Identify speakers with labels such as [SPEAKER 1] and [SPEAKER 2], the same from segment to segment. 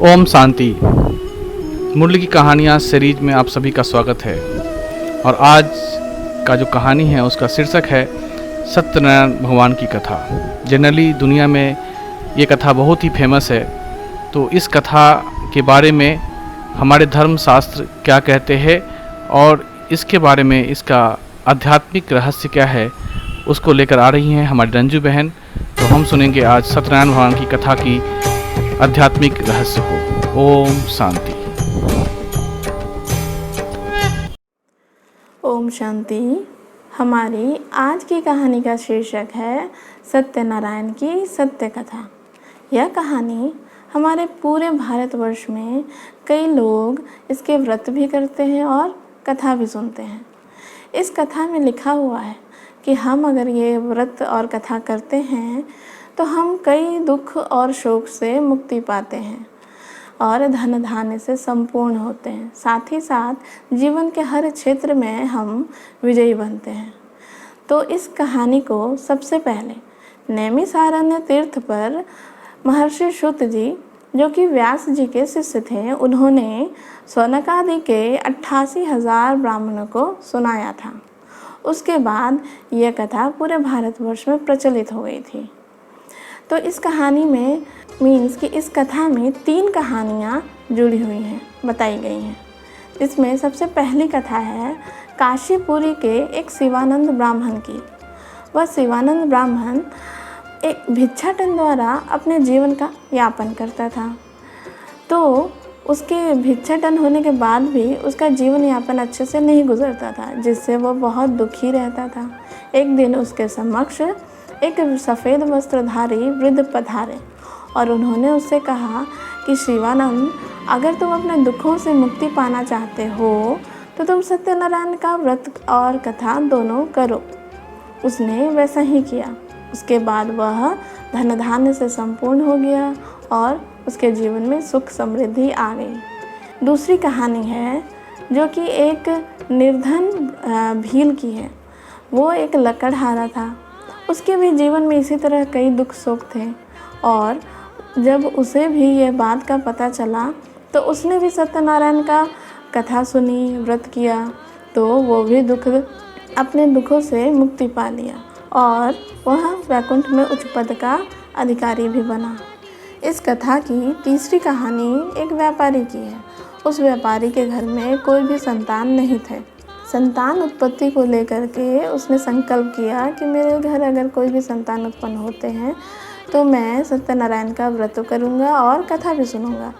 [SPEAKER 1] ओम शांति। मुरली की कहानियाँ सीरीज में आप सभी का स्वागत है। और आज का जो कहानी है उसका शीर्षक है सत्यनारायण भगवान की कथा। जनरली दुनिया में ये कथा बहुत ही फेमस है, तो इस कथा के बारे में हमारे धर्मशास्त्र क्या कहते हैं और इसके बारे में इसका आध्यात्मिक रहस्य क्या है, उसको लेकर आ रही हैं हमारी रंजू बहन। तो हम सुनेंगे आज सत्यनारायण भगवान की कथा की आध्यात्मिक रहस्य को। ओम शांति।
[SPEAKER 2] ओम शांति। हमारी आज की कहानी का शीर्षक है सत्यनारायण की सत्य कथा। यह कहानी हमारे पूरे भारतवर्ष में कई लोग इसके व्रत भी करते हैं और कथा भी सुनते हैं। इस कथा में लिखा हुआ है कि हम अगर ये व्रत और कथा करते हैं तो हम कई दुख और शोक से मुक्ति पाते हैं और धन धान्य से संपूर्ण होते हैं। साथ ही साथ जीवन के हर क्षेत्र में हम विजयी बनते हैं। तो इस कहानी को सबसे पहले नैमिषारण्य तीर्थ पर महर्षि शुत जी, जो कि व्यास जी के शिष्य थे, उन्होंने शौनकादि के 88,000 ब्राह्मणों को सुनाया था। उसके बाद यह कथा पूरे भारतवर्ष में प्रचलित हो गई थी। तो इस कहानी में कि इस कथा में 3 कहानियाँ जुड़ी हुई हैं, बताई गई हैं। इसमें सबसे पहली कथा है काशीपुरी के एक शिवानंद ब्राह्मण की। वह शिवानंद ब्राह्मण एक भिक्षाटन द्वारा अपने जीवन का यापन करता था। तो उसके भिक्षाटन होने के बाद भी उसका जीवन यापन अच्छे से नहीं गुजरता था, जिससे वह बहुत दुखी रहता था। एक दिन उसके समक्ष एक सफ़ेद वस्त्रधारी वृद्ध पधारे और उन्होंने उससे कहा कि शिवानंद, अगर तुम अपने दुखों से मुक्ति पाना चाहते हो तो तुम सत्यनारायण का व्रत और कथा दोनों करो। उसने वैसा ही किया। उसके बाद वह धन धान्य से संपूर्ण हो गया और उसके जीवन में सुख समृद्धि आ गई। दूसरी कहानी है जो कि एक निर्धन भील की है। वो एक लकड़हारा था। उसके भी जीवन में इसी तरह कई दुख शोक थे और जब उसे भी ये बात का पता चला तो उसने भी सत्यनारायण का कथा सुनी, व्रत किया, तो वो भी अपने दुखों से मुक्ति पा लिया और वह वैकुंठ में उच्च पद का अधिकारी भी बना। इस कथा की तीसरी कहानी एक व्यापारी की है। उस व्यापारी के घर में कोई भी संतान नहीं थे। संतान उत्पत्ति को लेकर के उसने संकल्प किया कि मेरे घर अगर कोई भी संतान उत्पन्न होते हैं तो मैं सत्यनारायण का व्रत करूँगा और कथा भी सुनूँगा।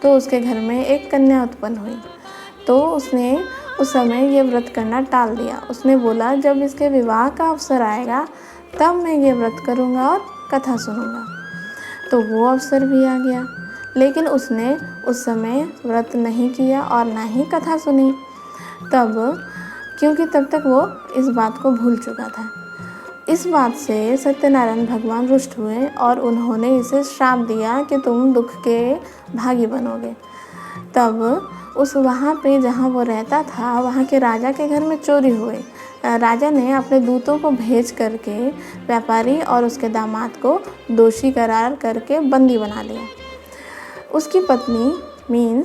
[SPEAKER 2] तो उसके घर में एक कन्या उत्पन्न हुई। तो उसने उस समय ये व्रत करना टाल दिया। उसने बोला जब इसके विवाह का अवसर आएगा तब मैं ये व्रत करूँगा और कथा सुनूँगा। तो वो अवसर भी आ गया, लेकिन उसने उस समय व्रत नहीं किया और ना ही कथा सुनी, क्योंकि तब तक वो इस बात को भूल चुका था। इस बात से सत्यनारायण भगवान रुष्ट हुए और उन्होंने इसे श्राप दिया कि तुम दुख के भागी बनोगे। तब वहाँ पे जहाँ वो रहता था, वहाँ के राजा के घर में चोरी हुई। राजा ने अपने दूतों को भेज करके व्यापारी और उसके दामाद को दोषी करार करके बंदी बना लिया। उसकी पत्नी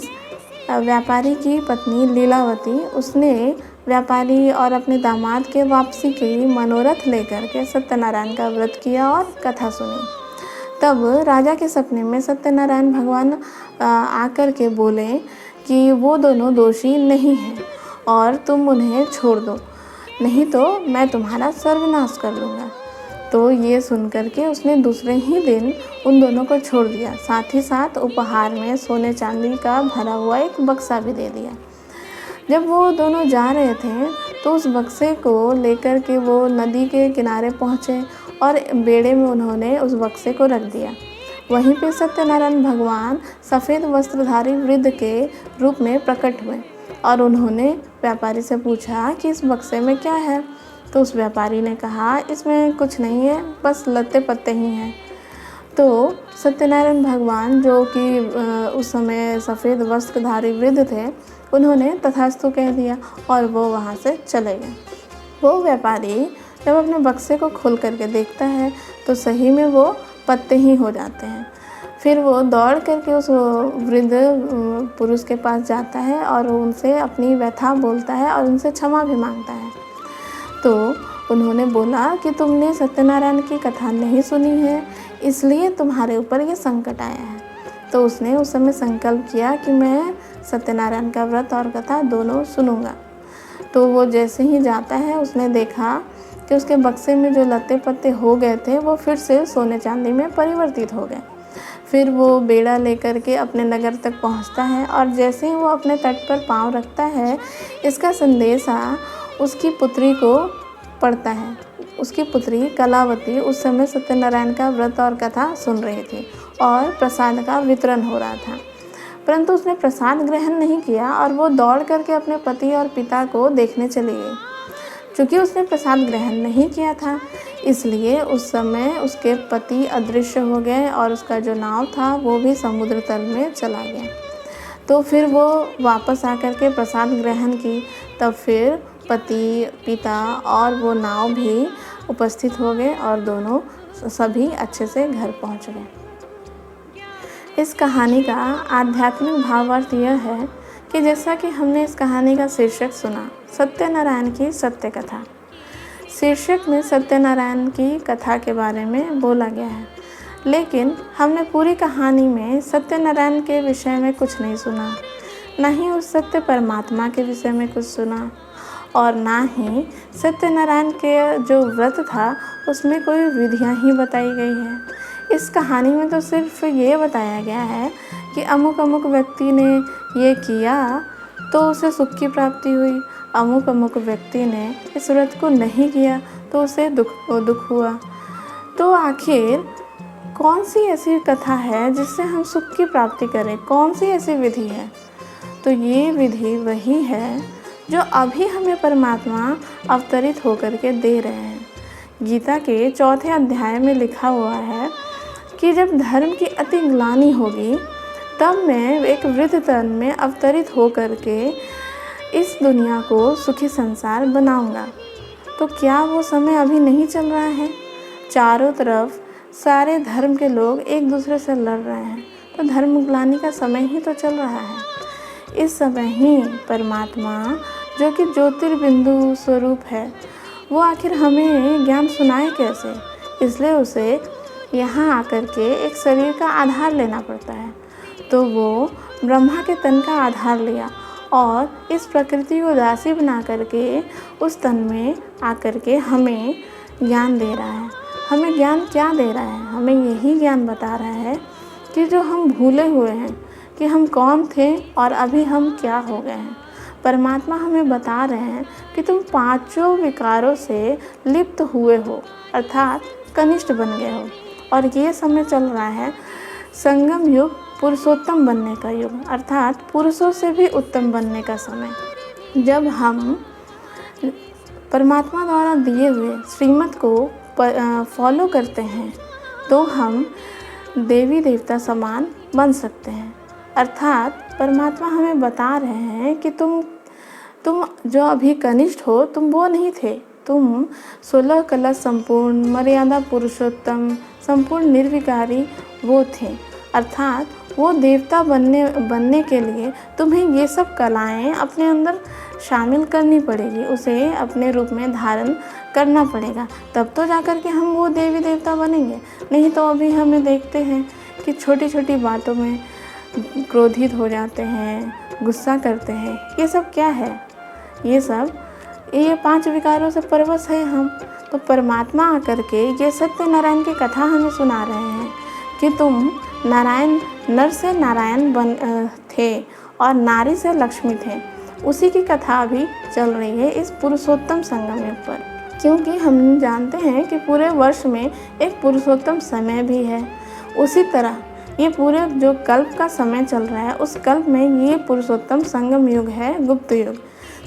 [SPEAKER 2] व्यापारी की पत्नी लीलावती, उसने व्यापारी और अपने दामाद के वापसी की मनोरथ लेकर के सत्यनारायण का व्रत किया और कथा सुनी। तब राजा के सपने में सत्यनारायण भगवान आकर के बोले कि वो दोनों दोषी नहीं हैं और तुम उन्हें छोड़ दो, नहीं तो मैं तुम्हारा सर्वनाश कर लूँगा। तो ये सुनकर के उसने दूसरे ही दिन उन दोनों को छोड़ दिया। साथ ही साथ उपहार में सोने चांदी का भरा हुआ एक बक्सा भी दे दिया। जब वो दोनों जा रहे थे तो उस बक्से को लेकर के वो नदी के किनारे पहुँचे और बेड़े में उन्होंने उस बक्से को रख दिया। वहीं पे सत्यनारायण भगवान सफ़ेद वस्त्रधारी वृद्ध के रूप में प्रकट हुए और उन्होंने व्यापारी से पूछा कि इस बक्से में क्या है। तो उस व्यापारी ने कहा इसमें कुछ नहीं है, बस लत्ते पत्ते ही हैं। तो सत्यनारायण भगवान, जो कि उस समय सफ़ेद वस्त्रधारी वृद्ध थे, उन्होंने तथास्तु कह दिया और वो वहाँ से चले गए। वो व्यापारी जब अपने बक्से को खोल करके देखता है तो सही में वो पत्ते ही हो जाते हैं। फिर वो दौड़ करके उस वृद्ध पुरुष के पास जाता है और उनसे अपनी व्यथा बोलता है और उनसे क्षमा भी मांगता है। तो उन्होंने बोला कि तुमने सत्यनारायण की कथा नहीं सुनी है, इसलिए तुम्हारे ऊपर ये संकट आया है। तो उसने उस समय संकल्प किया कि मैं सत्यनारायण का व्रत और कथा दोनों सुनूंगा। तो वो जैसे ही जाता है उसने देखा कि उसके बक्से में जो लत्ते पत्ते हो गए थे वो फिर से सोने चांदी में परिवर्तित हो गए। फिर वो बेड़ा लेकर के अपने नगर तक पहुंचता है और जैसे ही वो अपने तट पर पांव रखता है, इसका संदेशा उसकी पुत्री को पड़ता है। उसकी पुत्री कलावती उस समय सत्यनारायण का व्रत और कथा सुन रही थी और प्रसाद का वितरण हो रहा था, परंतु उसने प्रसाद ग्रहण नहीं किया और वो दौड़ करके अपने पति और पिता को देखने चली गई। चूँकि उसने प्रसाद ग्रहण नहीं किया था, इसलिए उस समय उसके पति अदृश्य हो गए और उसका जो नाव था वो भी समुद्र तल में चला गया। तो फिर वो वापस आकर के प्रसाद ग्रहण की, तब फिर पति, पिता और वो नाव भी उपस्थित हो गए और दोनों सभी अच्छे से घर पहुंच गए। इस कहानी का आध्यात्मिक भावार्थ यह है कि जैसा कि हमने इस कहानी का शीर्षक सुना, सत्यनारायण की सत्य कथा। शीर्षक में सत्यनारायण की कथा के बारे में बोला गया है, लेकिन हमने पूरी कहानी में सत्यनारायण के विषय में कुछ नहीं सुना, न ही उस सत्य परमात्मा के विषय में कुछ सुना और ना ही सत्यनारायण के जो व्रत था उसमें कोई विधियां ही बताई गई है। इस कहानी में तो सिर्फ ये बताया गया है कि अमुक अमुक व्यक्ति ने ये किया तो उसे सुख की प्राप्ति हुई, अमुक अमुक व्यक्ति ने इस व्रत को नहीं किया तो उसे दुख हुआ। तो आखिर कौन सी ऐसी कथा है जिससे हम सुख की प्राप्ति करें? कौन सी ऐसी विधि है? तो ये विधि वही है जो अभी हमें परमात्मा अवतरित होकर के दे रहे हैं। गीता के 4 अध्याय में लिखा हुआ है कि जब धर्म की अति ग्लानि होगी तब मैं एक वृद्ध तन में अवतरित होकर के इस दुनिया को सुखी संसार बनाऊंगा। तो क्या वो समय अभी नहीं चल रहा है? चारों तरफ सारे धर्म के लोग एक दूसरे से लड़ रहे हैं, तो धर्म ग्लानि का समय ही तो चल रहा है। इस समय ही परमात्मा जो कि ज्योतिर्बिंदु स्वरूप है, वो आखिर हमें ज्ञान सुनाए कैसे? इसलिए उसे यहाँ आकर के एक शरीर का आधार लेना पड़ता है। तो वो ब्रह्मा के तन का आधार लिया और इस प्रकृति को दासी बना करके उस तन में आकर के हमें ज्ञान दे रहा है। हमें ज्ञान क्या दे रहा है? हमें यही ज्ञान बता रहा है कि जो हम भूले हुए हैं कि हम कौन थे और अभी हम क्या हो गए हैं। परमात्मा हमें बता रहे हैं कि तुम 5 विकारों से लिप्त हुए हो, अर्थात कनिष्ठ बन गए हो। और ये समय चल रहा है संगम युग, पुरुषोत्तम बनने का युग, अर्थात पुरुषों से भी उत्तम बनने का समय। जब हम परमात्मा द्वारा दिए हुए श्रीमत को फॉलो करते हैं तो हम देवी देवता समान बन सकते हैं। अर्थात परमात्मा हमें बता रहे हैं कि तुम जो अभी कनिष्ठ हो, तुम वो नहीं थे। तुम 16 कला संपूर्ण, मर्यादा पुरुषोत्तम, संपूर्ण निर्विकारी वो थे। अर्थात वो देवता बनने के लिए तुम्हें ये सब कलाएं अपने अंदर शामिल करनी पड़ेगी, उसे अपने रूप में धारण करना पड़ेगा, तब तो जाकर के हम वो देवी देवता बनेंगे। नहीं तो अभी हमें देखते हैं कि छोटी छोटी बातों में क्रोधित हो जाते हैं, गुस्सा करते हैं। ये सब क्या है? ये 5 विकारों से परवश है हम। तो परमात्मा आकर के ये सत्यनारायण की कथा हमें सुना रहे हैं कि तुम नारायण, नर से नारायण थे और नारी से लक्ष्मी थे। उसी की कथा अभी चल रही है इस पुरुषोत्तम संगम युग पर, क्योंकि हम जानते हैं कि पूरे वर्ष में एक पुरुषोत्तम समय भी है। उसी तरह ये पूरे जो कल्प का समय चल रहा है, उस कल्प में ये पुरुषोत्तम संगम युग है, गुप्त युग,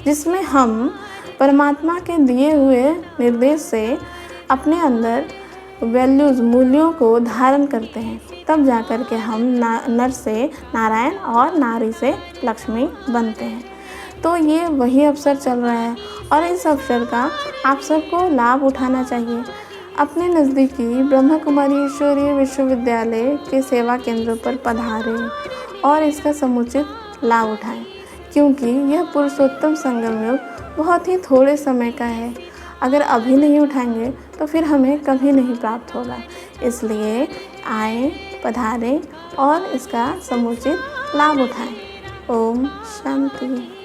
[SPEAKER 2] जिसमें हम परमात्मा के दिए हुए निर्देश से अपने अंदर वैल्यूज़, मूल्यों को धारण करते हैं। तब जाकर के हम नर से नारायण और नारी से लक्ष्मी बनते हैं। तो ये वही अवसर चल रहा है और इस अवसर का आप सबको लाभ उठाना चाहिए। अपने नज़दीकी ब्रह्मा कुमारी ईश्वरीय विश्वविद्यालय के सेवा केंद्रों पर पधारें और इसका समुचित लाभ उठाएं, क्योंकि यह पुरुषोत्तम संगम योग बहुत ही थोड़े समय का है। अगर अभी नहीं उठाएंगे तो फिर हमें कभी नहीं प्राप्त होगा। इसलिए आएं, पधारें और इसका समुचित लाभ उठाएं। ओम शांति।